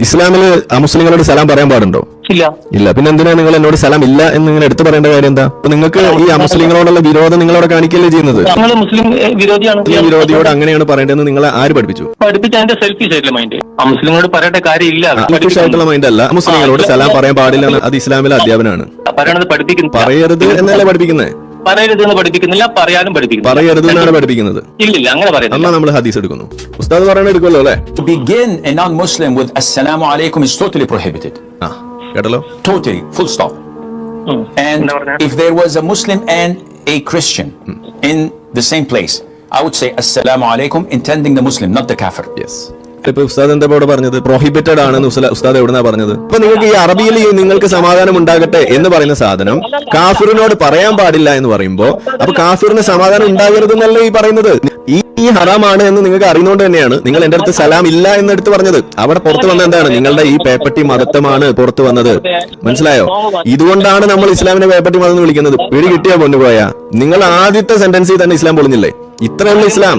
ഇസ്ലാമില് അമുസ്ലിങ്ങളോട് സലാം പറയാൻ പാടുണ്ടോ? ഇല്ല. പിന്നെ എന്തിനാ നിങ്ങൾ എന്നോട് സലാം ഇല്ല എന്ന് ഇങ്ങനെ എടുത്തു പറയേണ്ട കാര്യം എന്താ? അപ്പൊ നിങ്ങൾക്ക് ഈ അമുസ്ലിങ്ങളോടുള്ള വിരോധം നിങ്ങളവിടെ കാണിക്കല്ലേ ചെയ്യുന്നത്? മുസ്ലിം വിരോധിയാണ്. വിരോധിയോട് അങ്ങനെയാണ് പറയേണ്ടതെന്ന് നിങ്ങളെ ആര് പഠിപ്പിച്ചു? പഠിപ്പിച്ച സെൽഫിഷ് ആയിട്ടുള്ള മൈൻഡ്. മുസ്ലിങ്ങളോട് പറയേണ്ട കാര്യമില്ല. സെൽഫിഷ് ആയിട്ടുള്ള മൈൻഡ് അല്ല. മുസ്ലിങ്ങളോട് സലാം പറയാൻ പാടില്ല. അത് ഇസ്ലാമിലെ അധ്യാപനമാണ്. പറയണത് പഠിപ്പിക്കുന്നു. പറയരുത് എന്നല്ലേ പഠിപ്പിക്കുന്നത്? പറയരുത് എന്ന് പഠിപ്പിക്കുന്നില്ല, പറയാനും പഠിപ്പിക്കുന്നു. പറയരുത് എന്നാണ് പഠിപ്പിക്കുന്നത്. ഇല്ല, അങ്ങനെ പറയുന്നത്. എന്നാ നമ്മൾ ഹദീസ് എടുക്കുന്നു. ഉസ്താദ് പറയണ എടുക്കുമല്ലോ അല്ലേ? To begin a non-Muslim with Assalamu alaikum is totally prohibited. കേട്ടല്ലോ? Totally, full stop. And if there was a Muslim and a Christian in the same place, I would say Assalamu alaikum intending the Muslim, not the kafir. Yes. ഇപ്പൊ ഉസ്താദ് എന്താ ഇവിടെ പറഞ്ഞത്? Prohibited ആണെന്ന് ഉസ്താദ് എവിടുന്നാ പറഞ്ഞത്? അപ്പൊ നിങ്ങൾക്ക് ഈ അറബിയിൽ നിങ്ങൾക്ക് സമാധാനം ഉണ്ടാകട്ടെ എന്ന് പറയുന്ന സാധനം കാഫിറിനോട് പറയാൻ പാടില്ല എന്ന് പറയുമ്പോ അപ്പൊ കാഫിറിന് സമാധാനം ഉണ്ടാകരുത് എന്നല്ലേ ഈ പറയുന്നത്? ഈ ഹറാമാണ് എന്ന് നിങ്ങൾക്ക് അറിയുന്നതുകൊണ്ട് തന്നെയാണ് നിങ്ങൾ എന്റെ അടുത്ത് സലാം ഇല്ല എന്ന് എടുത്ത് പറഞ്ഞത്. അവിടെ പുറത്തു വന്ന എന്താണ്? നിങ്ങളുടെ ഈ പേപ്പട്ടി മതത്വമാണ് പുറത്തു വന്നത്. മനസ്സിലായോ? ഇതുകൊണ്ടാണ് നമ്മൾ ഇസ്ലാമിനെ പേപ്പട്ടി മതം എന്ന് വിളിക്കുന്നത്. പിടി കിട്ടിയാ പൊന്നുപോയാ നിങ്ങൾ ആദ്യത്തെ സെന്റൻസിൽ തന്നെ ഇസ്ലാം പൊളിഞ്ഞില്ലേ? ഇത്രയുള്ള ഇസ്ലാം.